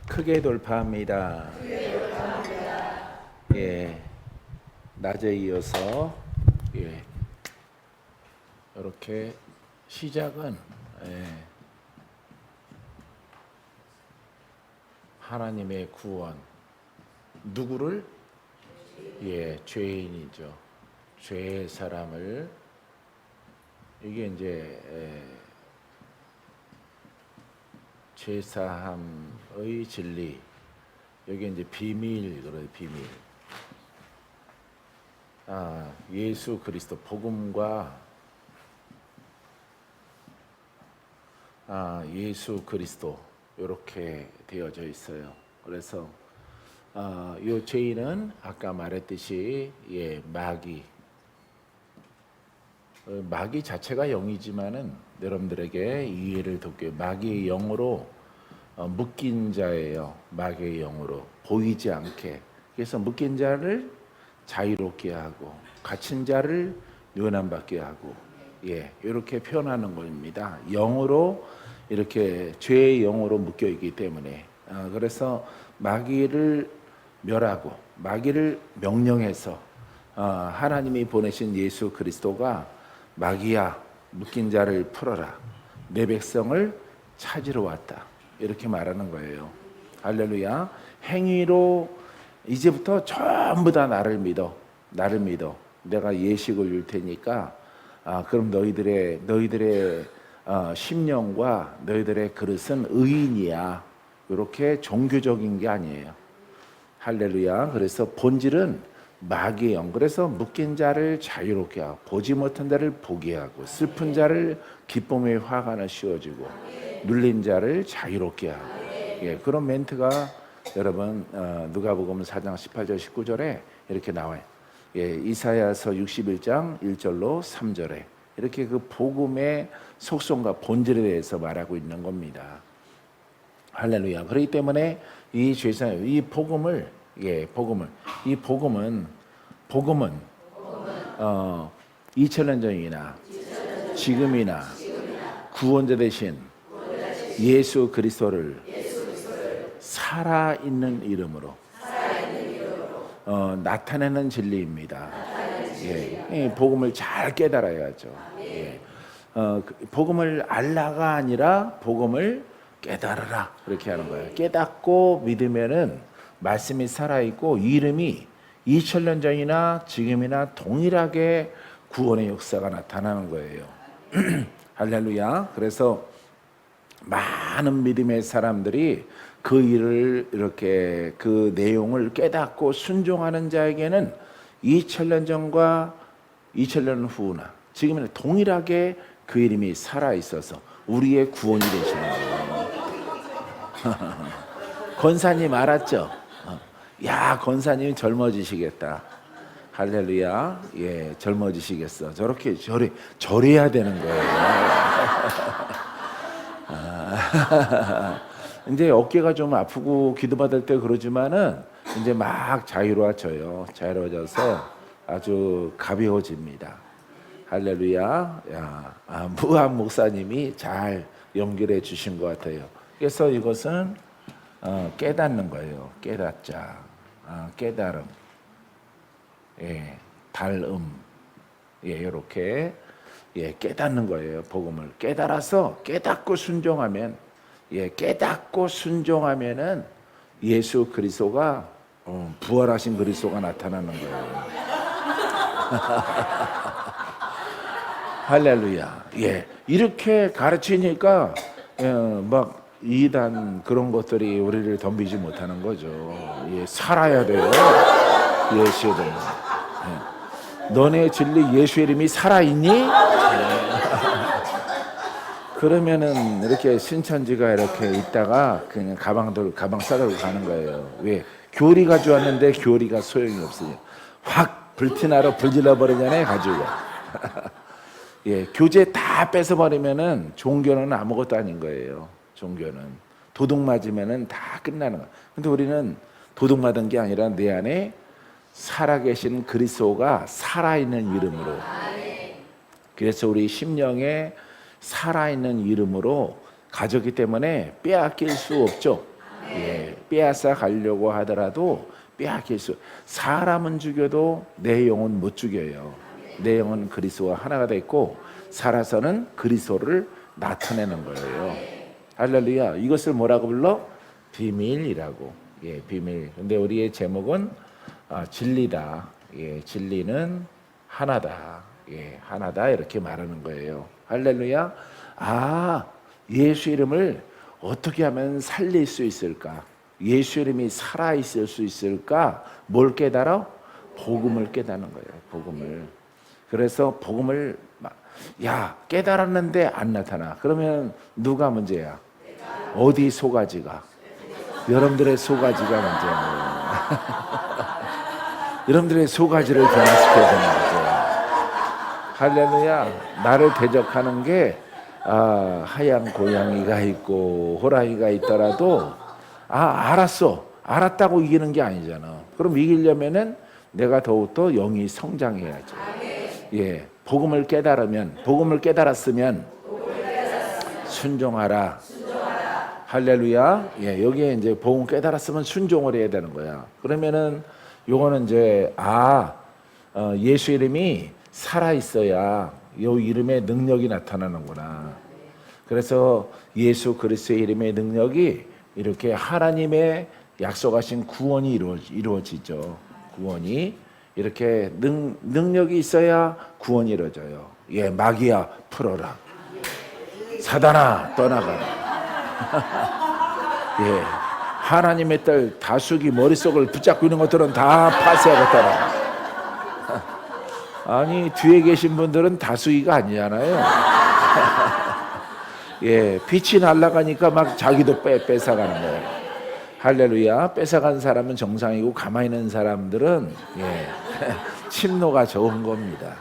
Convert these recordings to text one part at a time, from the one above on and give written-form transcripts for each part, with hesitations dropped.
크게 돌파합니다. 예, 낮에 이어서 이렇게 시작은 하나님의 구원. 누구를? 죄인이죠. 죄의 사람을. 이게 이제 죄사함의 진리. 여기 이제 비밀, 그래요, 비밀. 예수 그리스도 복음과 예수 그리스도 이렇게 되어져 있어요. 그래서 이 죄인은 아까 말했듯이 마귀 자체가 영이지만은 여러분들에게 이해를 돕게 마귀의 영으로 묶인 자예요. 마귀의 영으로 보이지 않게. 그래서 묶인 자를 자유롭게 하고 갇힌 자를 면함받게 하고 이렇게 표현하는 겁니다. 영으로 이렇게 죄의 영으로 묶여 있기 때문에 그래서 마귀를 멸하고 마귀를 명령해서 하나님이 보내신 예수 그리스도가 마귀야 묶인 자를 풀어라 내 백성을 찾으러 왔다 이렇게 말하는 거예요. 할렐루야. 행위로 이제부터 전부 다 나를 믿어 내가 예식을 줄 테니까 그럼 너희들의 심령과 너희들의 그릇은 의인이야. 이렇게 종교적인 게 아니에요. 할렐루야. 그래서 본질은 마귀의 영. 그래서 묶인 자를 자유롭게 하고 보지 못한 자를 보게 하고 슬픈 자를 기쁨의 화관을 씌워주고 눌린 자를 자유롭게 하고 그런 멘트가 여러분 누가복음 4장 18절 19절에 이렇게 나와요. 이사야서 61장 1절로 3절에 이렇게 그 복음의 속성과 본질에 대해서 말하고 있는 겁니다. 할렐루야. 그렇기 때문에 이 죄사함, 이 복음은 2000년 전이나 지금이나 구원자 되신 예수 그리스도를 살아있는 이름으로 나타내는 진리입니다. 복음을 잘 깨달아야죠. 복음을 알라가 아니라 복음을 깨달으라 그렇게 하는 거예요. 깨닫고 믿으면은 말씀이 살아있고 이름이 2000년 전이나 지금이나 동일하게 구원의 역사가 나타나는 거예요. 할렐루야. 그래서 많은 믿음의 사람들이 그 일을 이렇게 그 내용을 깨닫고 순종하는 자에게는 2000년 전과 2000년 후나 지금은 동일하게 그 이름이 살아있어서 우리의 구원이 되시는 거예요. 권사님 알았죠? 야, 권사님 젊어지시겠다. 할렐루야. 젊어지시겠어. 저렇게 절해야 되는 거예요. 이제 어깨가 좀 아프고 기도받을 때 그러지만은 이제 막 자유로워져요. 자유로워져서 아주 가벼워집니다. 할렐루야. 무한 목사님이 잘 연결해 주신 것 같아요. 그래서 이것은 깨닫는 거예요. 깨닫자. 깨달음. 달음. 이렇게 깨닫는 거예요. 복음을 깨달아서 깨닫고 순종하면 깨닫고 순종하면은 예수 그리스도가 부활하신 그리스도가 나타나는 거예요. 할렐루야. 이렇게 가르치니까 막 이단 그런 것들이 우리를 덤비지 못하는 거죠. 살아야 돼요. 예수의 이름. 너네 진리 예수의 이름이 살아있니? 그러면은 이렇게 신천지가 이렇게 있다가 그냥 가방 싸들고 가는 거예요. 왜? 교리 가져왔는데 교리가 소용이 없으니 확 불티나로 불질러 버리잖아요. 가지고. 교재 다 뺏어버리면은 종교는 아무것도 아닌 거예요. 종교는 도둑 맞으면은 다 끝나는 거예요. 근데 우리는 도둑 맞은 게 아니라 내 안에 살아계신 그리스도가 살아있는 이름으로. 그래서 우리 심령에 살아있는 이름으로 가졌기 때문에 빼앗길 수 없죠. 예, 빼앗아 가려고 하더라도 빼앗길 수. 사람은 죽여도 내 영은 못 죽여요. 내 영은 그리스도와 하나가 됐고 살아서는 그리스도를 나타내는 거예요. 할렐루야. 이것을 뭐라고 불러? 비밀이라고. 예, 비밀. 근데 우리의 제목은 진리다. 예, 진리는 하나다. 예, 하나다 이렇게 말하는 거예요. 할렐루야. 예수 이름을 어떻게 하면 살릴 수 있을까? 예수 이름이 살아 있을 수 있을까? 뭘 깨달아? 복음을 깨닫는 거예요. 복음을. 그래서 복음을 깨달았는데 안 나타나. 그러면 누가 문제야? 어디 소가지가? 여러분들의 소가지가 문제예요. 여러분들의 소가지를 변화시켜야 되는 거죠. 할렐루야. 나를 대적하는 게 하얀 고양이가 있고 호랑이가 있더라도 알았다고 이기는 게 아니잖아. 그럼 이기려면은 내가 더욱더 영이 성장해야죠. 예, 복음을 깨달았으면 순종하라. 할렐루야. 예, 여기에 이제 복음 깨달았으면 순종을 해야 되는 거야. 그러면은 요거는 이제 예수 이름이 살아 있어야 요 이름의 능력이 나타나는구나. 그래서 예수 그리스도의 이름의 능력이 이렇게 하나님의 약속하신 구원이 이루어지죠. 구원이 이렇게 능력이 있어야 구원이 이루어져요. 예, 마귀야 풀어라. 사단아 떠나가라. 예, 하나님의 딸 다숙이 머릿속을 붙잡고 있는 것들은 다 파쇄하겠다라. 아니 뒤에 계신 분들은 다수기가 아니잖아요. 예, 빛이 날아가니까 막 자기도 뺏어가는 거예요. 할렐루야. 뺏어간 사람은 정상이고 가만히 있는 사람들은 침노가 적은 겁니다.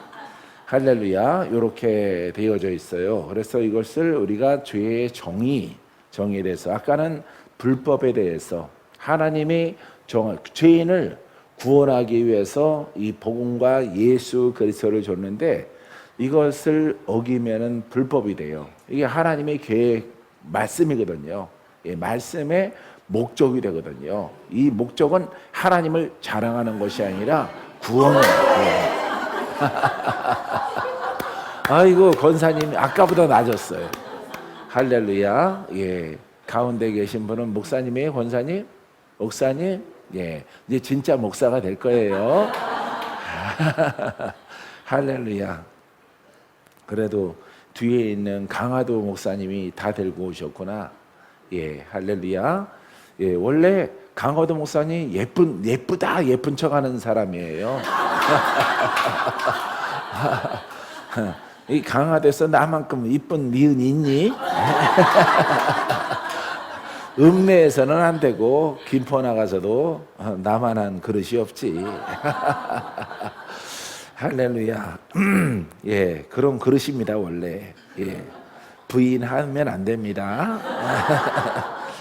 할렐루야. 이렇게 되어져 있어요. 그래서 이것을 우리가 죄의 정의에 대해서, 아까는 불법에 대해서 하나님이 죄인을 구원하기 위해서 이 복음과 예수 그리스도를 줬는데 이것을 어기면은 불법이 돼요. 이게 하나님의 계획 말씀이거든요. 예, 말씀의 목적이 되거든요. 이 목적은 하나님을 자랑하는 것이 아니라 구원을. 아이고 권사님 아까보다 나아졌어요. 할렐루야. 예, 가운데 계신 분은 목사님이에요, 권사님, 목사님. 예, 이제 진짜 목사가 될 거예요. 할렐루야. 그래도 뒤에 있는 강화도 목사님이 다 들고 오셨구나. 예, 할렐루야. 예, 원래 강화도 목사님 예쁘다 예쁜 척하는 사람이에요. 이 강화도에서 나만큼 이쁜 니은 있니? 읍내에서는 안 되고 김포 나가서도 나만한 그릇이 없지. 할렐루야. 예, 그런 그릇입니다 원래. 예, 부인하면 안 됩니다.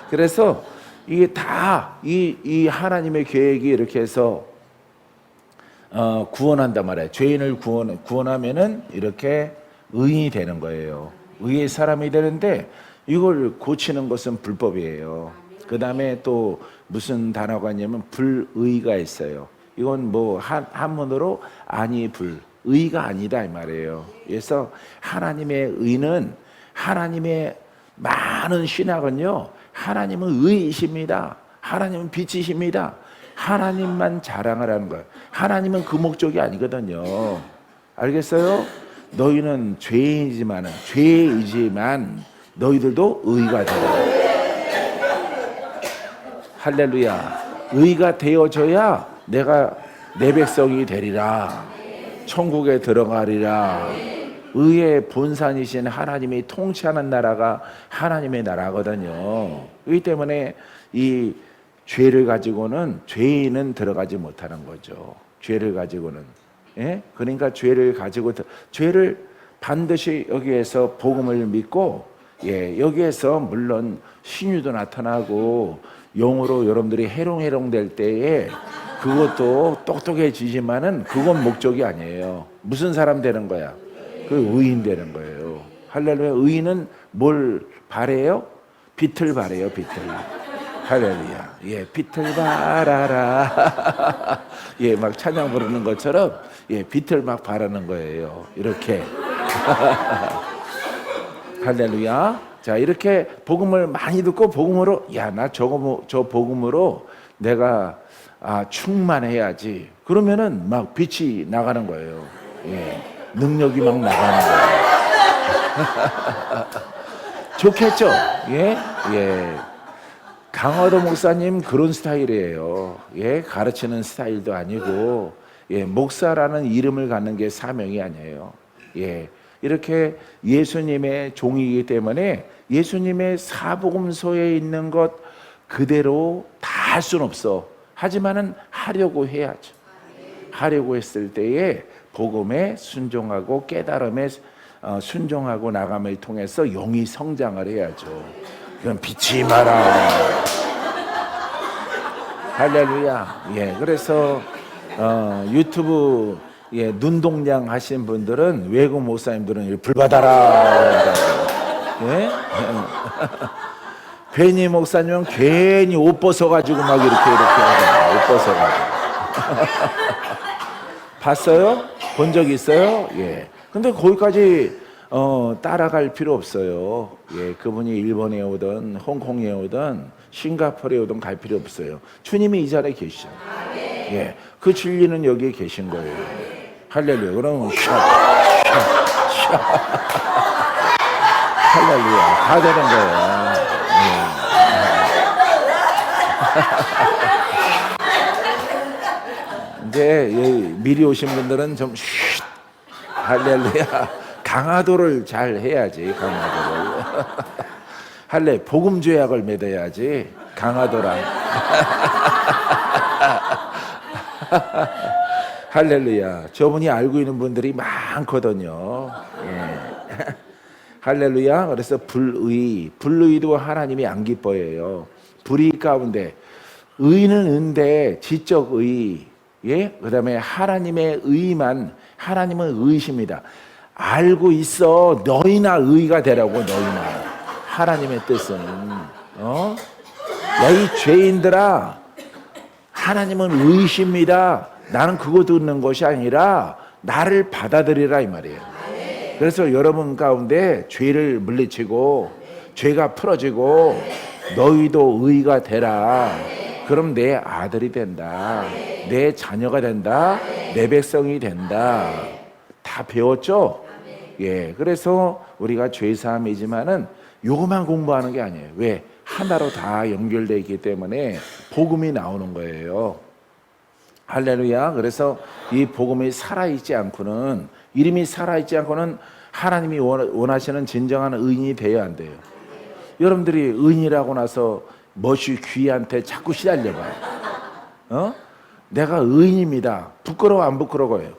그래서 이게 다 이 하나님의 계획이 이렇게 해서 구원한단 말이에요. 죄인을 구원하면은 이렇게 의인이 되는 거예요. 의의 사람이 되는데 이걸 고치는 것은 불법이에요. 그 다음에 또 무슨 단어가 있냐면 불의가 있어요. 이건 뭐 한문으로 의가 아니다 이 말이에요. 그래서 하나님의 의는, 하나님의 많은 신학은요, 하나님은 의이십니다. 하나님은 빛이십니다. 하나님만 자랑을 하는 거예요. 하나님은 그 목적이 아니거든요. 알겠어요? 너희는 죄이지만 너희들도 의가 되라. 할렐루야. 의가 되어져야 내가 내 백성이 되리라. 천국에 들어가리라. 의의 본산이신 하나님이 통치하는 나라가 하나님의 나라거든요. 그렇기 때문에 이 죄를 가지고는 죄인은 들어가지 못하는 거죠. 죄를 가지고는. 예? 그러니까 죄를 반드시 여기에서 복음을 믿고, 예, 여기에서 물론 신유도 나타나고 영으로 여러분들이 해롱해롱 될 때에 그것도 똑똑해지지만은 그건 목적이 아니에요. 무슨 사람 되는 거야? 그 의인 되는 거예요. 할렐루야. 의인은 뭘 바래요? 빛을 바래요, 빛을. 할렐루야. 예, 빛을 발하라. 예, 막 찬양 부르는 것처럼 예, 빛을 막 바라는 거예요. 이렇게. 할렐루야. 자, 이렇게 복음을 많이 듣고 복음으로 나 저 복음으로 내가 충만해야지. 그러면은 막 빛이 나가는 거예요. 예, 능력이 막 나가는 거예요. 좋겠죠? 예, 예. 강화도 목사님 그런 스타일이에요. 예, 가르치는 스타일도 아니고, 예, 목사라는 이름을 갖는 게 사명이 아니에요. 예, 이렇게 예수님의 종이기 때문에 예수님의 사복음서에 있는 것 그대로 다 할 수는 없어. 하지만은 하려고 해야죠. 하려고 했을 때에 복음에 순종하고 깨달음에 순종하고 나감을 통해서 영이 성장을 해야죠. 그럼 빛이 마라. 할렐루야. 예, 그래서 유튜브 눈동장 하신 분들은 외국 목사님들은 불 받아라. 예? 괜히 목사님은 괜히 옷 벗어가지고 막 이렇게 하잖아요. 옷 벗어가지고. 봤어요? 본 적 있어요? 예. 근데 거기까지 따라갈 필요 없어요. 예, 그분이 일본에 오든 홍콩에 오든 싱가포르에 오든 갈 필요 없어요. 주님이 이 자리에 계시죠. 예, 그 진리는 여기에 계신 거예요. 할렐루야. 그럼 할렐루야. 다 되는 거예요. 이제 미리 오신 분들은 좀 할렐루야. 강화도를 잘 해야지. 강화도를. 할래 복음 조약을 맺어야지. 강화도랑. 할렐루야. 저분이 알고 있는 분들이 많거든요. 예. 할렐루야. 그래서 불의도 하나님이 안 기뻐해요. 불의 가운데 의는 은데 지적 의, 예, 그다음에 하나님의 의만, 하나님은 의이십니다. 알고 있어. 너희나 의가 되라고. 너희나. 하나님의 뜻은 야, 이 죄인들아, 하나님은 의이십니다. 나는 그거 듣는 것이 아니라 나를 받아들이라 이 말이에요. 그래서 여러분 가운데 죄를 물리치고 죄가 풀어지고 너희도 의가 되라. 그럼 내 아들이 된다. 내 자녀가 된다. 내 백성이 된다. 다 배웠죠? 예, 그래서 우리가 죄사함이지만은 요것만 공부하는 게 아니에요. 왜? 하나로 다 연결되어 있기 때문에 복음이 나오는 거예요. 할렐루야. 그래서 이 복음이 살아있지 않고는, 이름이 살아있지 않고는 하나님이 원하시는 진정한 의인이 되어야 안 돼요. 여러분들이 의인이라고 나서 멋이 귀한테 자꾸 시달려봐요. 내가 의인입니다. 부끄러워 안 부끄러워요?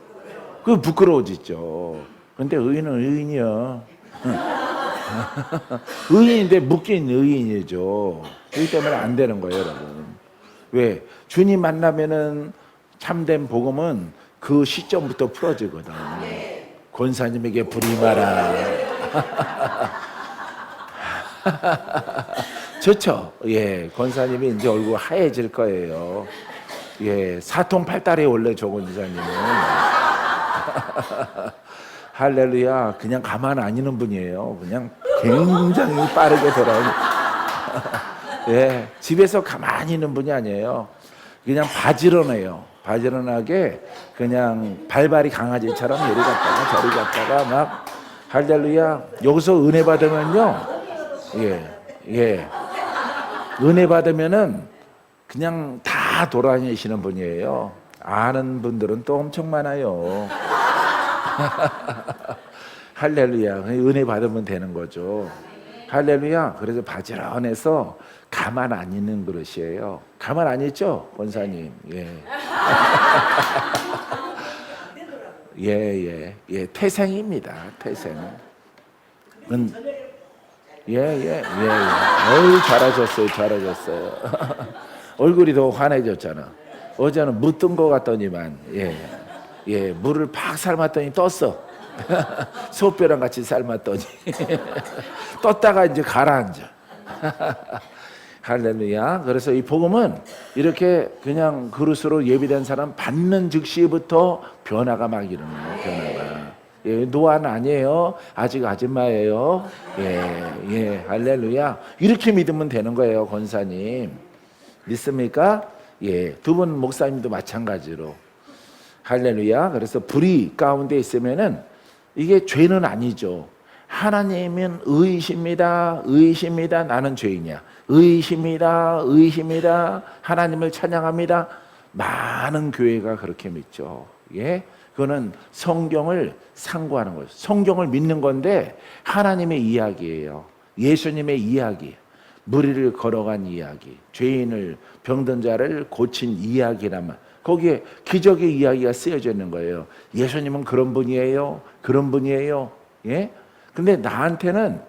그 부끄러워지죠. 근데 의인은 의인이야. 의인인데 묶인 의인이죠. 그렇기 때문에 안 되는 거예요, 여러분. 왜? 주님 만나면은 참된 복음은 그 시점부터 풀어지거든. 권사님에게 불이 마라. 좋죠? 예, 권사님이 이제 얼굴 하얘질 거예요. 예, 사통팔달이 원래 조 권사님은. 할렐루야. 그냥 가만 안 있는 분이에요. 그냥 굉장히 빠르게 돌아오는. 예, 집에서 가만히 있는 분이 아니에요. 그냥 바지런해요. 바지런하게 그냥 발발이 강아지처럼 이리 갔다가 저리 갔다가 막. 할렐루야. 여기서 은혜 받으면요, 예, 은혜 받으면은 그냥 다 돌아다니시는 분이에요. 아는 분들은 또 엄청 많아요. 할렐루야. 은혜 받으면 되는 거죠. 할렐루야. 그래서 바지런해서 가만 안 있는 그릇이에요. 가만 안 있죠, 권사님? 예. 예, 태생입니다. 태생. 예. 어이, 잘하셨어요. 얼굴이 더 환해졌잖아. 어제는 묻던 것 같더니만, 예, 물을 팍 삶았더니 떴어. 소뼈랑 같이 삶았더니 떴다가 이제 가라앉아. 할렐루야. 그래서 이 복음은 이렇게 그냥 그릇으로 예비된 사람 받는 즉시부터 변화가 막 일어나요. 변화가. 예, 노안 아니에요. 아직 아줌마예요. 예, 할렐루야. 이렇게 믿으면 되는 거예요, 권사님. 믿습니까? 예, 두 분 목사님도 마찬가지로. 할렐루야. 그래서 불의 가운데 있으면은 이게 죄는 아니죠. 하나님은 의이십니다. 나는 죄이냐? 의이십니다. 하나님을 찬양합니다. 많은 교회가 그렇게 믿죠. 예, 그거는 성경을 상고하는 거예요. 성경을 믿는 건데 하나님의 이야기예요. 예수님의 이야기, 무리를 걸어간 이야기, 죄인을 병든 자를 고친 이야기라면 거기에 기적의 이야기가 쓰여져 있는 거예요. 예수님은 그런 분이에요. 그런 분이에요. 예? 근데 나한테는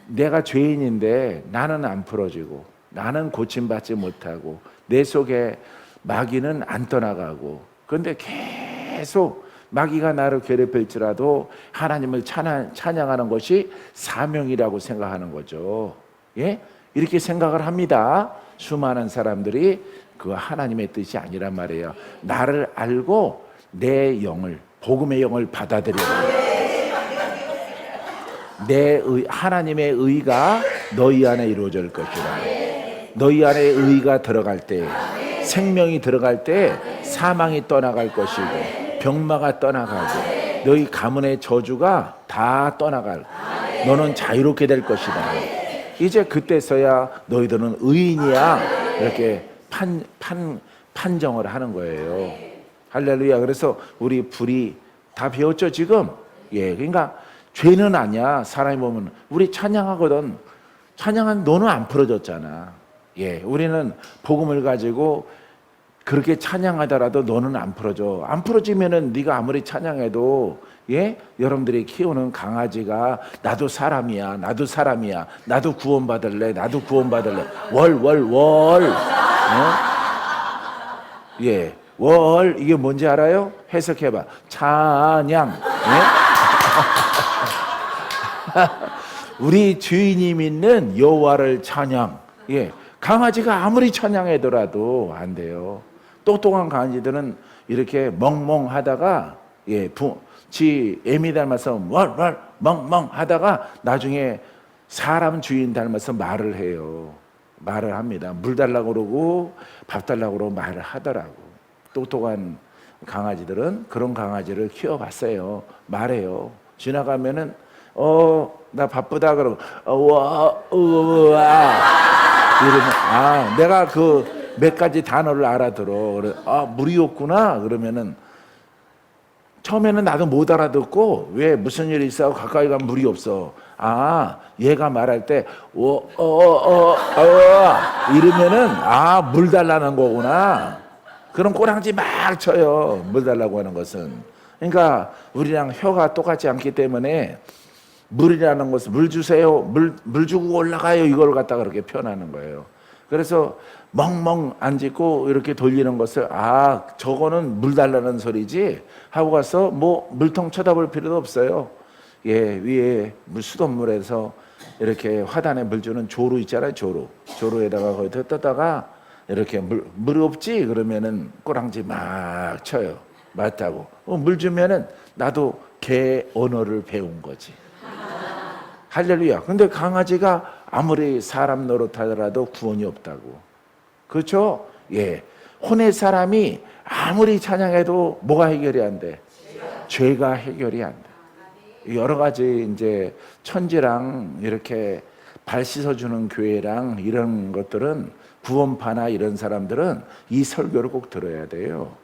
내가 죄인인데 나는 안 풀어지고 나는 고침받지 못하고 내 속에 마귀는 안 떠나가고 그런데 계속 마귀가 나를 괴롭힐지라도 하나님을 찬양하는 것이 사명이라고 생각하는 거죠. 예? 이렇게 생각을 합니다. 수많은 사람들이 그 하나님의 뜻이 아니란 말이에요. 나를 알고 내 영을, 복음의 영을 받아들여요. 하나님의 의가 너희 안에 이루어질 것이라. 너희 안에 의가 들어갈 때, 생명이 들어갈 때 사망이 떠나갈 것이고 병마가 떠나가고 너희 가문의 저주가 다 떠나갈. 너는 자유롭게 될 것이다. 이제 그때서야 너희들은 의인이야 이렇게 판정을 하는 거예요. 할렐루야. 그래서 우리 불이 다 배웠죠 지금. 예, 그러니까 죄는 아니야. 사람이 보면 우리 찬양하거든. 찬양한 너는 안 풀어졌잖아. 예, 우리는 복음을 가지고 그렇게 찬양하더라도 너는 안 풀어져. 안 풀어지면은 네가 아무리 찬양해도 예, 여러분들이 키우는 강아지가 나도 사람이야, 나도 구원받을래, 월. 예, 월 이게 뭔지 알아요? 해석해봐. 찬양. 예? 우리 주인이 믿는 여호와를 찬양. 예, 강아지가 아무리 찬양하더라도 안 돼요. 똑똑한 강아지들은 이렇게 멍멍하다가 예, 지 애미 닮아서 월 멍멍 하다가 나중에 사람 주인 닮아서 말을 해요. 말을 합니다. 물 달라고 그러고 밥 달라고 그러고 말을 하더라고. 똑똑한 강아지들은 그런 강아지를 키워봤어요. 말해요. 지나가면은 나 바쁘다 그러고 우와 이러면 내가 그 몇 가지 단어를 알아들어. 그래, 물이 없구나 그러면은 처음에는 나도 못 알아듣고 왜 무슨 일이 있어 가까이 가면 물이 없어. 얘가 말할 때 이러면은 물 달라는 거구나. 그런 꼬랑지 막 쳐요. 물 달라고 하는 것은. 그러니까 우리랑 혀가 똑같지 않기 때문에 물이라는 것은 물 주세요. 물 주고 올라가요. 이걸 갖다가 그렇게 표현하는 거예요. 그래서 멍멍 안 짖고 이렇게 돌리는 것을 저거는 물 달라는 소리지 하고 가서 뭐 물통 쳐다볼 필요도 없어요. 예, 위에 수돗물에서 이렇게 화단에 물 주는 조루 있잖아요. 조루에다가 거기다 떠다가 이렇게 물 없지 그러면은 꼬랑지 막 쳐요. 맞다고. 물 주면은 나도 개 언어를 배운 거지. 할렐루야. 근데 강아지가 아무리 사람 노릇하더라도 구원이 없다고. 그렇죠? 예. 혼의 사람이 아무리 찬양해도 뭐가 해결이 안 돼? 죄가 해결이 안 돼. 여러 가지 이제 천지랑 이렇게 발 씻어주는 교회랑 이런 것들은 구원파나 이런 사람들은 이 설교를 꼭 들어야 돼요.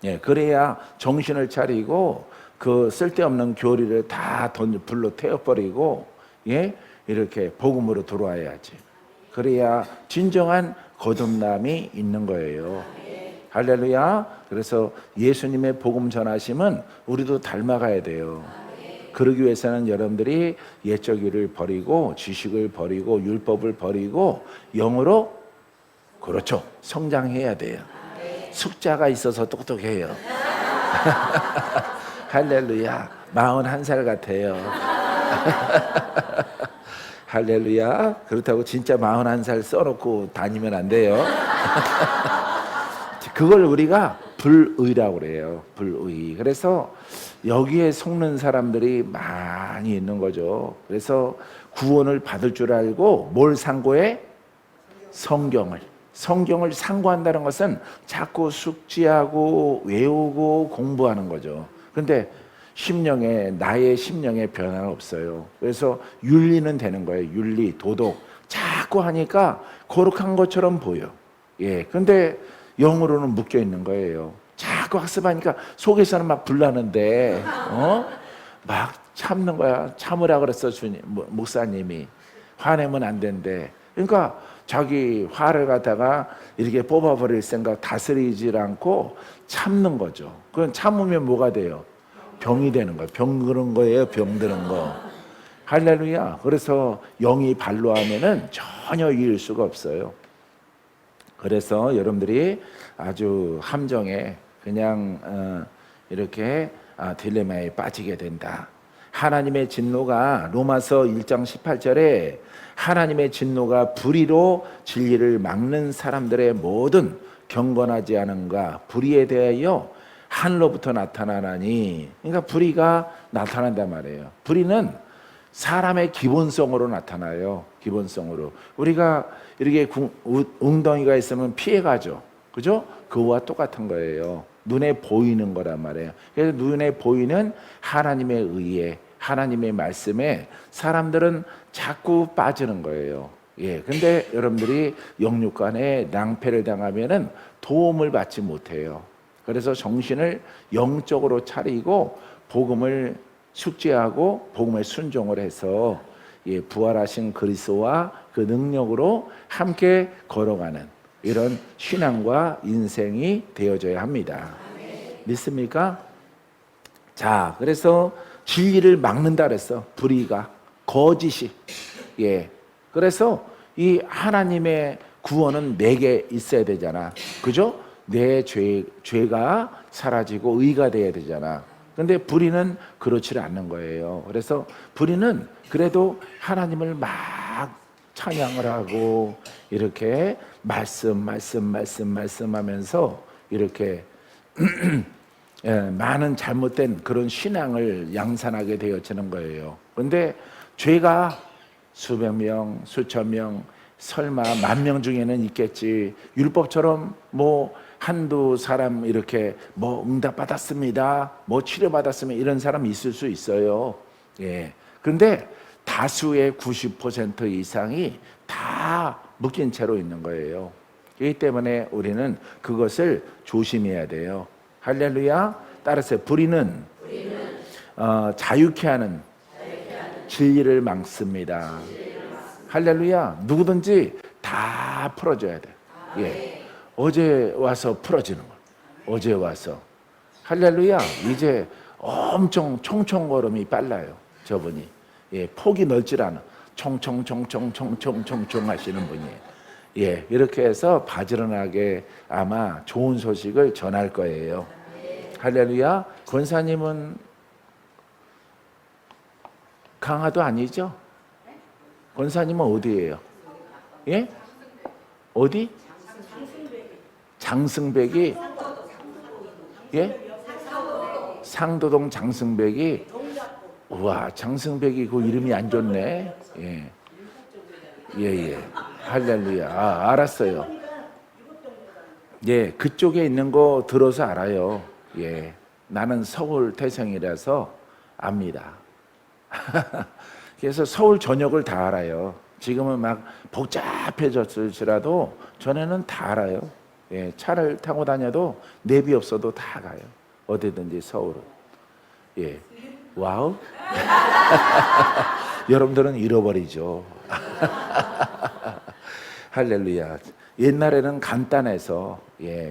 예, 그래야 정신을 차리고 그 쓸데없는 교리를 다 불로 태워버리고 예, 이렇게 복음으로 들어와야지. 그래야 진정한 거듭남이 있는 거예요. 할렐루야. 그래서 예수님의 복음 전하심은 우리도 닮아가야 돼요. 그러기 위해서는 여러분들이 옛적 일을 버리고 지식을 버리고 율법을 버리고 영으로 그렇죠. 성장해야 돼요. 숙자가 있어서 똑똑해요. 할렐루야. 41살 같아요. 할렐루야. 그렇다고 진짜 41살 써놓고 다니면 안 돼요. 그걸 우리가 불의라고 그래요. 불의. 그래서 여기에 속는 사람들이 많이 있는 거죠. 그래서 구원을 받을 줄 알고 뭘 상고해? 성경을 상고한다는 것은 자꾸 숙지하고 외우고 공부하는 거죠. 그런데 나의 심령에 변화는 없어요. 그래서 윤리는 되는 거예요. 윤리, 도덕 자꾸 하니까 거룩한 것처럼 보여. 그런데 영으로는 묶여 있는 거예요. 자꾸 학습하니까 속에서는 막 불나는데 막 참는 거야. 참으라 그랬어 목사님이. 화내면 안 된대. 그러니까 자기 화를 갖다가 이렇게 뽑아버릴 생각 다스리질 않고 참는 거죠. 그건 참으면 뭐가 돼요? 병이 되는 거예요. 병드는 거예요. 병드는 거. 할렐루야. 그래서 영이 발로하면은 전혀 이길 수가 없어요. 그래서 여러분들이 아주 함정에 그냥 이렇게 딜레마에 빠지게 된다. 하나님의 진노가 로마서 1장 18절에 하나님의 진노가 불의로 진리를 막는 사람들의 모든 경건하지 않음과 불의에 대하여 하늘로부터 나타나나니, 그러니까 불의가 나타난단 말이에요. 불의는 사람의 기본성으로 나타나요. 기본성으로. 우리가 이렇게 웅덩이가 있으면 피해가죠. 그죠? 그거와 똑같은 거예요. 눈에 보이는 거란 말이에요. 그래서 눈에 보이는 하나님의 의에, 하나님의 말씀에 사람들은 자꾸 빠지는 거예요. 근데 여러분들이 영육간에 낭패를 당하면은 도움을 받지 못해요. 그래서 정신을 영적으로 차리고 복음을 숙지하고 복음에 순종을 해서 부활하신 그리스도와 그 능력으로 함께 걸어가는 이런 신앙과 인생이 되어져야 합니다. 믿습니까? 자, 그래서 진리를 막는다 그랬어. 불의가, 거짓이. 그래서 이 하나님의 구원은 내게 있어야 되잖아. 그죠? 내 죄가 사라지고 의가 돼야 되잖아. 근데 불의는 그렇지 않는 거예요. 그래서 불의는 그래도 하나님을 막 찬양을 하고 이렇게 말씀하면서 이렇게 많은 잘못된 그런 신앙을 양산하게 되어지는 거예요. 그런데 죄가 수백 명, 수천 명, 설마 10,000명 중에는 있겠지. 율법처럼 뭐 한두 사람 이렇게 뭐 응답 받았습니다, 뭐 치료 받았으면 이런 사람 있을 수 있어요. 그런데 다수의 90% 이상이 다 묶인 채로 있는 거예요. 그렇기 때문에 우리는 그것을 조심해야 돼요. 할렐루야. 따라서 불의는 자유케 하는 진리를 막습니다. 할렐루야. 누구든지 다 풀어줘야 돼. 어제 와서 풀어지는 거예요. 어제 와서. 할렐루야. 이제 엄청 총총걸음이 빨라요. 저분이. 폭이 넓질 않아. 총총 하시는 분이에요. 이렇게 해서 바지런하게 아마 좋은 소식을 전할 거예요. 할렐루야. 권사님은 강화도 아니죠? 권사님은 어디예요? 어디? 장승백이? 상도동 장승백이? 우와, 장승백이 그 이름이 안 좋네. 할렐루야. 알았어요. 그쪽에 있는 거 들어서 알아요. 나는 서울 태생이라서 압니다. 그래서 서울 전역을 다 알아요. 지금은 막 복잡해졌을지라도 전에는 다 알아요. 차를 타고 다녀도 내비 없어도 다 가요. 어디든지 서울은. 와우. 여러분들은 잃어버리죠. 할렐루야. 옛날에는 간단해서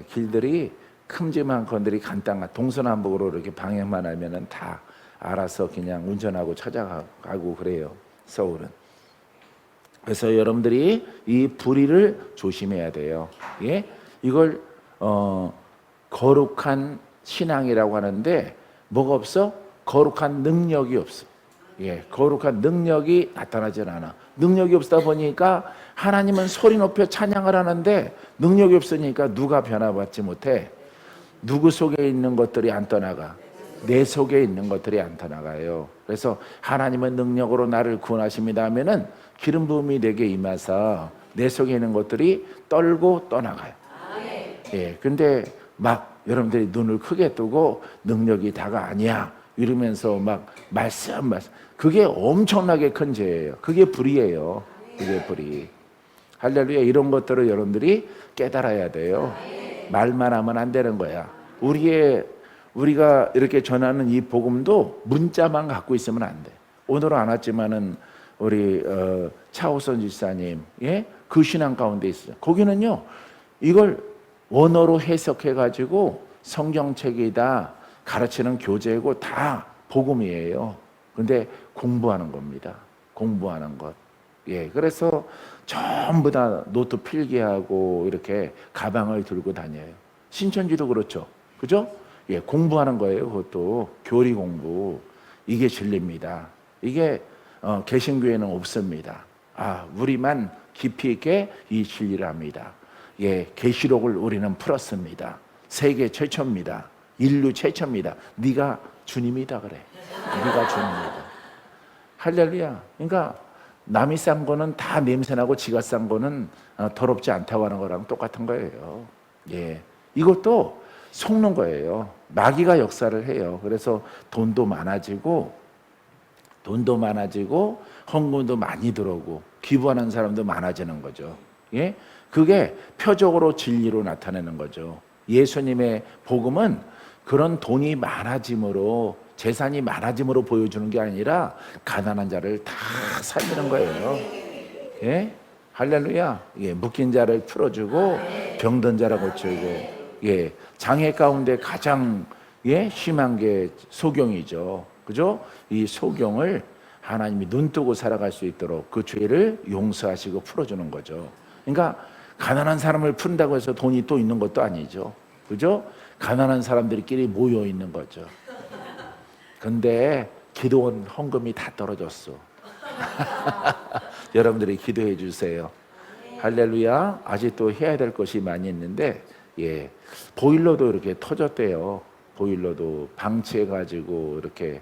길들이 큼지막한 건들이 간단한 동서남북으로 이렇게 방향만 알면은 다 알아서 그냥 운전하고 찾아가고 그래요. 서울은. 그래서 여러분들이 이 불의를 조심해야 돼요. 이걸 거룩한 신앙이라고 하는데 뭐가 없어? 거룩한 능력이 없어. 예, 거룩한 능력이 나타나질 않아. 능력이 없다 보니까 하나님은 소리 높여 찬양을 하는데 능력이 없으니까 누가 변화받지 못해. 누구 속에 있는 것들이 안 떠나가. 내 속에 있는 것들이 안 떠나가요. 그래서 하나님은 능력으로 나를 구원하십니다 하면은 기름 부음이 내게 임하사 내 속에 있는 것들이 떨고 떠나가요. 예, 근데 막 여러분들이 눈을 크게 뜨고 능력이 다가 아니야 이러면서 막 말씀 그게 엄청나게 큰 죄예요. 그게 불이에요. 그게 불이. 할렐루야. 이런 것들을 여러분들이 깨달아야 돼요. 말만 하면 안 되는 거야. 우리가 이렇게 전하는 이 복음도 문자만 갖고 있으면 안 돼. 오늘은 안 왔지만은 우리 차호선 집사님, 예? 그 신앙 가운데 있어요. 거기는요, 이걸 원어로 해석해 가지고 성경책이다 가르치는 교재고 다 복음이에요. 근데 공부하는 겁니다. 공부하는 것. 예, 그래서 전부 다 노트 필기하고 이렇게 가방을 들고 다녀요. 신천지도 그렇죠. 그죠? 예, 공부하는 거예요. 그것도 교리 공부. 이게 진리입니다. 이게 개신교에는 없습니다. 우리만 깊이 있게 이 진리를 합니다. 예, 계시록을 우리는 풀었습니다. 세계 최초입니다. 인류 최초입니다. 네가 주님이다 그래. 네가 주님이다. 할렐루야. 그러니까 남이 싼 거는 다 냄새나고 지가 싼 거는 더럽지 않다고 하는 거랑 똑같은 거예요. 예, 이것도 속는 거예요. 마귀가 역사를 해요. 그래서 돈도 많아지고 헌금도 많이 들어오고 기부하는 사람도 많아지는 거죠. 예, 그게 표적으로 진리로 나타내는 거죠. 예수님의 복음은 그런 돈이 많아짐으로 재산이 많아짐으로 보여주는 게 아니라 가난한 자를 다 살리는 거예요. 예, 할렐루야. 예, 묶인 자를 풀어주고 병든 자를 고치고. 예, 장애 가운데 가장 심한 게 소경이죠. 그죠? 이 소경을 하나님이 눈 뜨고 살아갈 수 있도록 그 죄를 용서하시고 풀어주는 거죠. 그러니까 가난한 사람을 푼다고 해서 돈이 또 있는 것도 아니죠. 그죠? 가난한 사람들끼리 모여 있는 거죠. 근데 기도원 헌금이 다 떨어졌어. 여러분들이 기도해 주세요. 할렐루야. 아직도 해야 될 것이 많이 있는데, 예, 보일러도 이렇게 터졌대요. 보일러도 방치해가지고 이렇게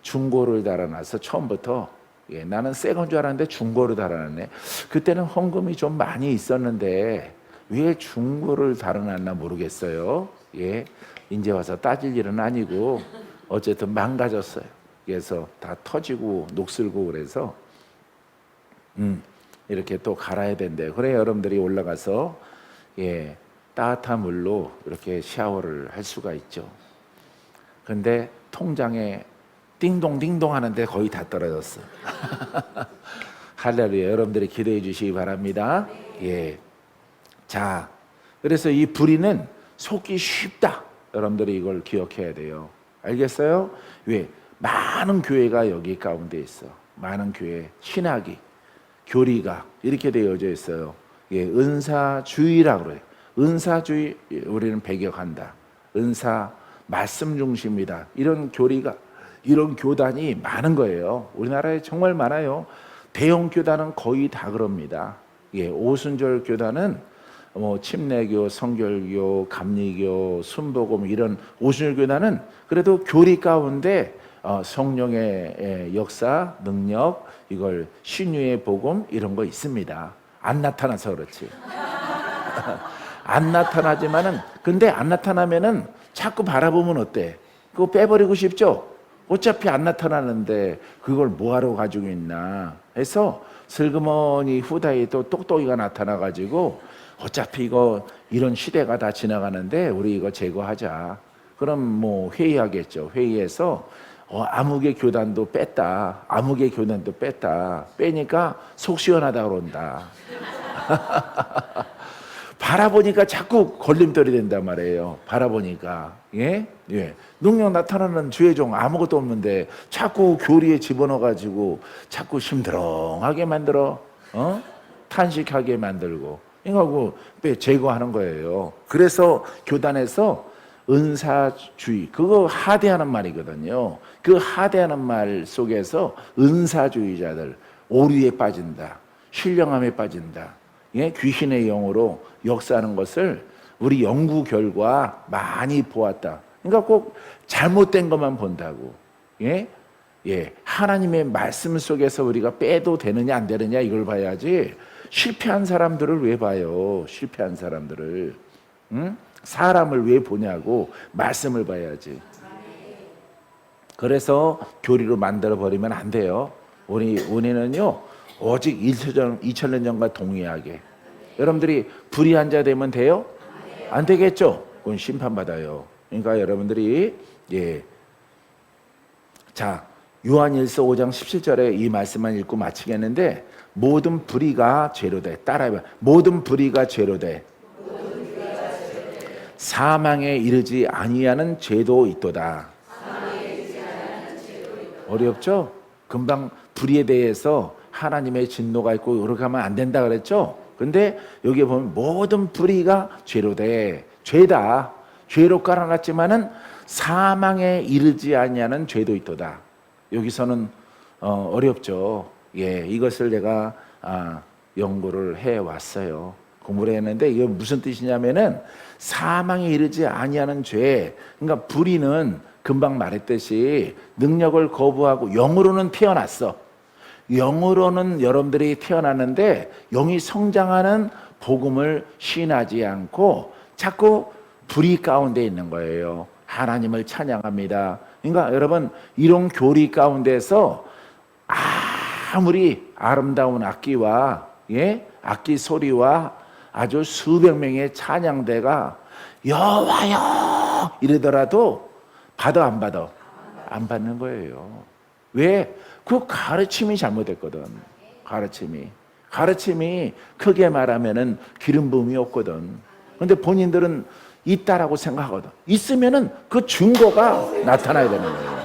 중고를 달아놔서 처음부터, 예, 나는 새 건 줄 알았는데 중고를 달아놨네. 그때는 헌금이 좀 많이 있었는데 왜 중고를 달아놨나 모르겠어요. 예, 이제 와서 따질 일은 아니고 어쨌든 망가졌어요. 그래서 다 터지고 녹슬고 그래서 이렇게 또 갈아야 된대요. 그래 여러분들이 올라가서 예, 따뜻한 물로 이렇게 샤워를 할 수가 있죠. 근데 통장에 띵동띵동 하는데 거의 다 떨어졌어. 할렐루야. 여러분들이 기도해 주시기 바랍니다. 예. 자, 그래서 이 불의는 속기 쉽다. 여러분들이 이걸 기억해야 돼요. 알겠어요? 왜? 많은 교회가 여기 가운데 있어. 많은 교회, 신학이, 교리가 이렇게 되어져 있어요. 예, 은사주의라고 그래요. 은사주의 우리는 배격한다. 은사 말씀 중심이다. 이런 교리가 이런 교단이 많은 거예요. 우리나라에 정말 많아요. 대형 교단은 거의 다 그럽니다. 예, 오순절 교단은 뭐 침례교, 성결교, 감리교, 순복음 이런 오순절 교단은 그래도 교리 가운데 성령의 역사, 능력, 이걸 신유의 복음 이런 거 있습니다. 안 나타나서 그렇지. 안 나타나지만은 근데 안 나타나면은 자꾸 바라보면 어때? 그거 빼버리고 싶죠? 어차피 안 나타나는데 그걸 뭐하러 가지고 있나 해서 슬그머니 후다에 또 똑똑이가 나타나가지고 어차피 이거 이런 시대가 다 지나가는데 우리 이거 제거하자. 그럼 뭐 회의하겠죠. 회의해서 아무개 교단도 뺐다. 아무개 교단도 뺐다. 빼니까 속 시원하다 그런다. 바라보니까 자꾸 걸림돌이 된단 말이에요. 바라보니까. 예? 예. 능력 나타나는 주의 종 아무것도 없는데 자꾸 교리에 집어넣어가지고 자꾸 힘들어하게 만들어. 탄식하게 만들고. 이거 제거하는 거예요. 그래서 교단에서 은사주의, 그거 하대하는 말이거든요. 그 하대하는 말 속에서 은사주의자들, 오류에 빠진다, 신령함에 빠진다, 예? 귀신의 영으로 역사하는 것을 우리 연구 결과 많이 보았다. 그러니까 꼭 잘못된 것만 본다고. 예? 예. 하나님의 말씀 속에서 우리가 빼도 되느냐 안 되느냐 이걸 봐야지, 실패한 사람들을 왜 봐요? 실패한 사람들을. 응? 사람을 왜 보냐고, 말씀을 봐야지. 그래서 교리로 만들어 버리면 안 돼요. 우리는요 오직 2000년 전과 동일하게. 여러분들이 불의한 자 되면 돼요? 안 되겠죠? 그건 심판받아요. 그러니까 여러분들이 자, 요한일서 5장 17절에 이 말씀만 읽고 마치겠는데, 모든 불의가 죄로 돼. 따라해봐. 모든 불의가 죄로 돼. 사망에 이르지 아니하는 죄도 있도다. 어렵죠? 금방 불의에 대해서 하나님의 진노가 있고 이렇게 하면 안 된다 그랬죠? 근데 여기 보면 모든 불의가 죄로 돼. 죄다. 죄로 깔아놨지만은 사망에 이르지 아니하는 죄도 있도다. 여기서는 어렵죠. 예, 이것을 내가 연구를 해 왔어요. 공부를 했는데 이게 무슨 뜻이냐면은 사망에 이르지 아니하는 죄. 그러니까 불의는 금방 말했듯이 능력을 거부하고 영으로는 태어났어. 영으로는 여러분들이 태어났는데 영이 성장하는 복음을 신하지 않고 자꾸 불의 가운데 있는 거예요. 하나님을 찬양합니다. 그러니까 여러분, 이런 교리 가운데서 아무리 아름다운 악기와 악기 소리와 아주 수백 명의 찬양대가 여호와여 이러더라도 받아 안 받아? 안 받는 거예요. 왜? 그 가르침이 잘못됐거든. 가르침이 크게 말하면은 기름 부음이 없거든. 근데 본인들은 있다라고 생각하거든. 있으면은 그 증거가 나타나야 되는 거예요.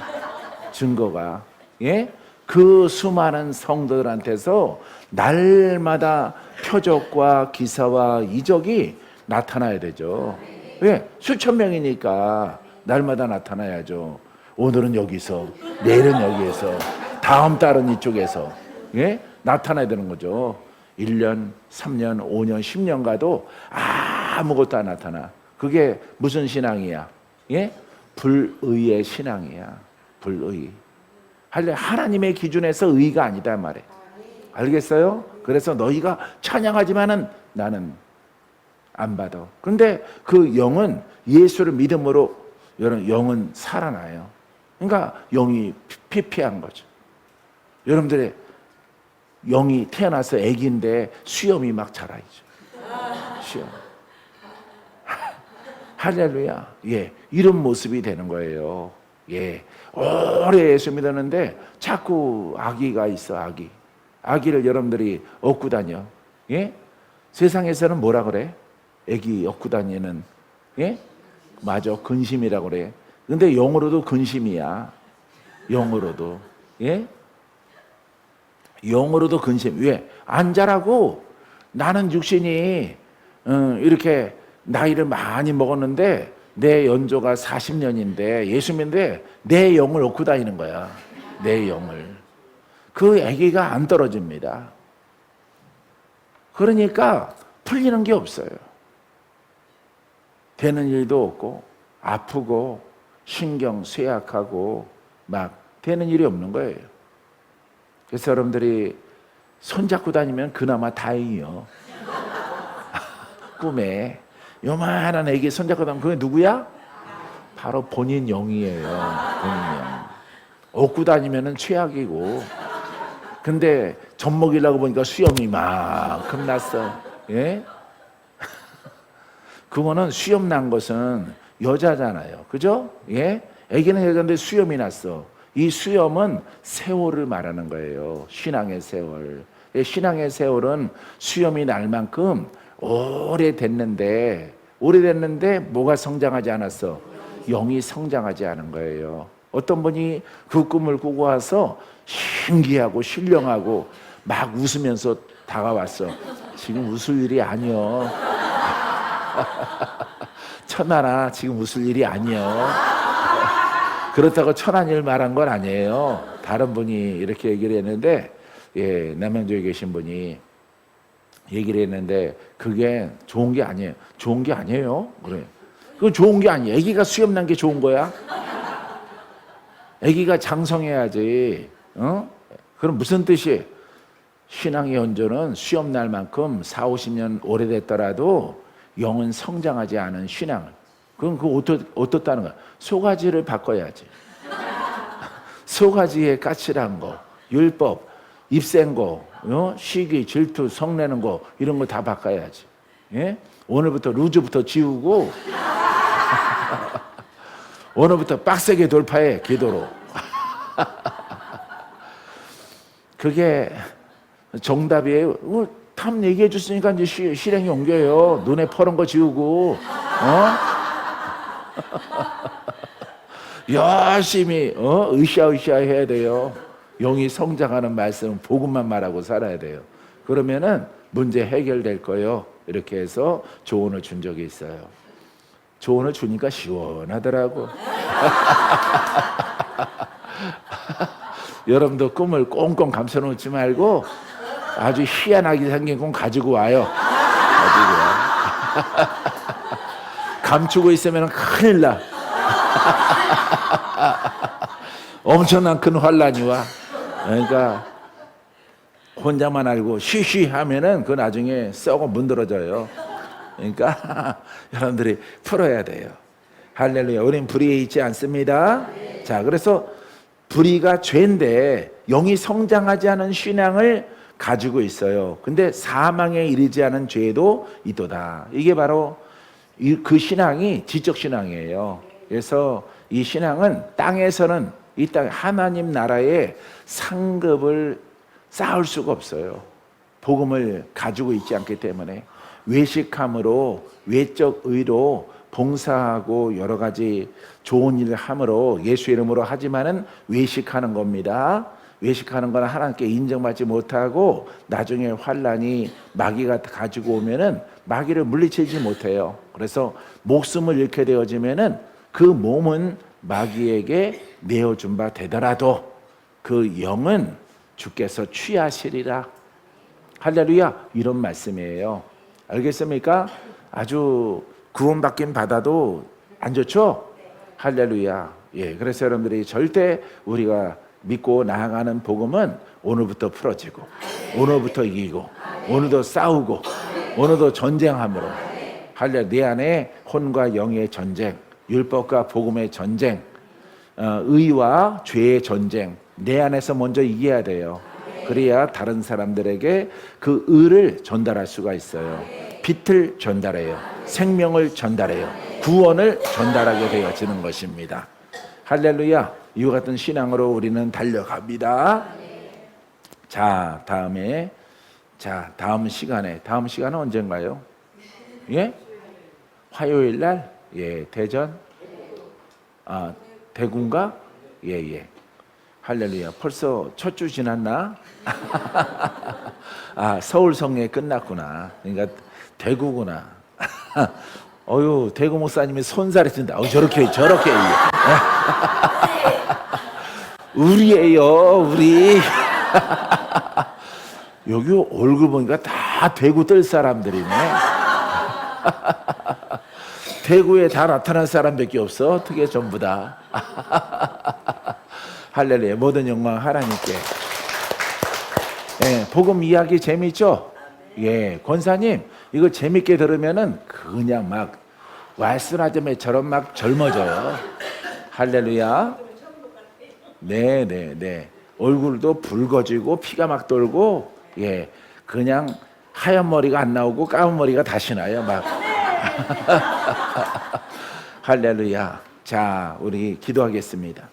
증거가. 예? 그 수많은 성도들한테서 날마다 표적과 기사와 이적이 나타나야 되죠. 왜? 수천 명이니까 날마다 나타나야죠. 오늘은 여기서, 내일은 여기에서, 다음 달은 이쪽에서, 예? 나타나야 되는 거죠. 1년, 3년, 5년, 10년 가도 아무것도 안 나타나. 그게 무슨 신앙이야? 예? 불의의 신앙이야. 불의. 하나님의 기준에서 의가 아니다 말이에요. 알겠어요? 그래서 너희가 찬양하지만은 나는 안 받아. 그런데 그 영은 예수를 믿음으로, 여러분, 영은 살아나요. 그러니까 영이 피폐한 거죠. 여러분들의 영이 태어나서 아기인데 수염이 막 자라죠. 수염. 할렐루야. 예, 이런 모습이 되는 거예요. 예, 오래 예수 믿었는데 자꾸 아기가 있어. 아기를 여러분들이 업고 다녀. 예, 세상에서는 뭐라 그래? 아기 업고 다니는, 예, 맞아, 근심이라고 그래. 근데 영으로도 근심이야. 영으로도. 예? 영으로도 근심. 왜? 안 자라고. 나는 육신이 이렇게 나이를 많이 먹었는데 내 연조가 40년인데 예수 믿는데 내 영을 얻고 다니는 거야. 내 영을. 그 아기가 안 떨어집니다. 그러니까 풀리는 게 없어요. 되는 일도 없고 아프고 신경 쇠약하고 막 되는 일이 없는 거예요. 그래서 여러분들이 손잡고 다니면 그나마 다행이요. 꿈에 요만한 애기 손잡고 다니면 그게 누구야? 바로 본인 영이에요. 본인 영. 업고 다니면은 최악이고. 근데 젖먹이려고 보니까 수염이 만큼 났어. 예? 그거는 수염 난 것은 여자잖아요. 그죠? 예? 애기는 여자인데 수염이 났어. 이 수염은 세월을 말하는 거예요. 신앙의 세월. 신앙의 세월은 수염이 날 만큼 오래됐는데 뭐가 성장하지 않았어? 영이 성장하지 않은 거예요. 어떤 분이 그 꿈을 꾸고 와서 신기하고 신령하고 막 웃으면서 다가왔어. 지금 웃을 일이 아니여. 천하나 지금 웃을 일이 아니에요. 그렇다고 천한 일 말한 건 아니에요. 다른 분이 이렇게 얘기를 했는데, 예, 남양주에 계신 분이 얘기를 했는데, 그게 좋은 게 아니에요. 좋은 게 아니에요. 그래. 그건 좋은 게 아니에요. 아기가 수염 난 게 좋은 거야? 아기가 장성해야지. 그럼 무슨 뜻이에요? 신앙의 연조는 수염 날 만큼 4, 50년 오래됐더라도 영은 성장하지 않은 신앙을. 그럼 어떻다는 거야? 소가지를 바꿔야지. 소가지에 까칠한 거, 율법, 입센 거, 시기, 질투, 성내는 거 이런 거 다 바꿔야지. 예? 오늘부터 루즈부터 지우고 오늘부터 빡세게 돌파해 기도로. 그게 정답이에요. 탐 얘기해 줬으니까 이제 실행이 옮겨요. 눈에 퍼런 거 지우고 열심히 으쌰으쌰 해야 돼요. 영이 성장하는 말씀 복음만 말하고 살아야 돼요. 그러면은 문제 해결될 거예요. 이렇게 해서 조언을 준 적이 있어요. 조언을 주니까 시원하더라고. 여러분도 꿈을 꽁꽁 감춰놓지 말고 아주 희한하게 생긴 꿈 가지고 와요. 가지고 와. 감추고 있으면 큰일 나. 엄청난 큰 환란이 와. 그러니까 혼자만 알고 쉬쉬 하면은 그 나중에 썩어 문드러져요. 그러니까 여러분들이 풀어야 돼요. 할렐루야. 우린 불의에 있지 않습니다. 자, 그래서 불의가 죄인데 영이 성장하지 않은 신앙을 가지고 있어요. 근데 사망에 이르지 않은 죄도 있도다. 이게 바로 그 신앙이 지적 신앙이에요. 그래서 이 신앙은 땅에서는 이 땅 하나님 나라의 상급을 쌓을 수가 없어요. 복음을 가지고 있지 않기 때문에 외식함으로 외적 의로 봉사하고 여러 가지 좋은 일을 함으로 예수 이름으로 하지만은 외식하는 겁니다. 외식하는 건 하나님께 인정받지 못하고 나중에 환란이 마귀가 가지고 오면은 마귀를 물리치지 못해요. 그래서 목숨을 잃게 되어지면은 그 몸은 마귀에게 내어준 바 되더라도 그 영은 주께서 취하시리라. 할렐루야. 이런 말씀이에요. 알겠습니까? 아주 구원받긴 받아도 안 좋죠? 할렐루야. 예, 그래서 여러분들이 절대 우리가 믿고 나아가는 복음은 오늘부터 풀어지고 오늘부터 이기고 오늘도 싸우고 오늘도 전쟁함으로 할렐루야. 내 안에 혼과 영의 전쟁, 율법과 복음의 전쟁, 의와 죄의 전쟁 내 안에서 먼저 이겨야 돼요. 그래야 다른 사람들에게 그 의를 전달할 수가 있어요. 빛을 전달해요. 생명을 전달해요. 구원을 전달하게 되어지는 것입니다. 할렐루야. 이와 같은 신앙으로 우리는 달려갑니다. 자, 다음 시간은 언젠가요? 예? 화요일 날? 예, 대전? 대구인가? 예. 할렐루야. 벌써 첫 주 지났나? 서울 성례 끝났구나. 그러니까 대구구나. 어유, 대구 목사님이 손살이 든다. 저렇게. 우리예요, 우리. 여기 얼굴 보니까 다 대구 뜰 사람들이네. 대구에 다 나타난 사람밖에 없어. 어떻게 전부 다. 할렐루야. 모든 영광 하나님께. 예, 복음 이야기 재밌죠? 예, 권사님 이거 재밌게 들으면은 그냥 막 왈순아점에처럼 막 젊어져요. 할렐루야. 네. 얼굴도 붉어지고 피가 막 돌고, 예, 그냥 하얀 머리가 안 나오고 까만 머리가 다시 나요, 막. 할렐루야. 자, 우리 기도하겠습니다.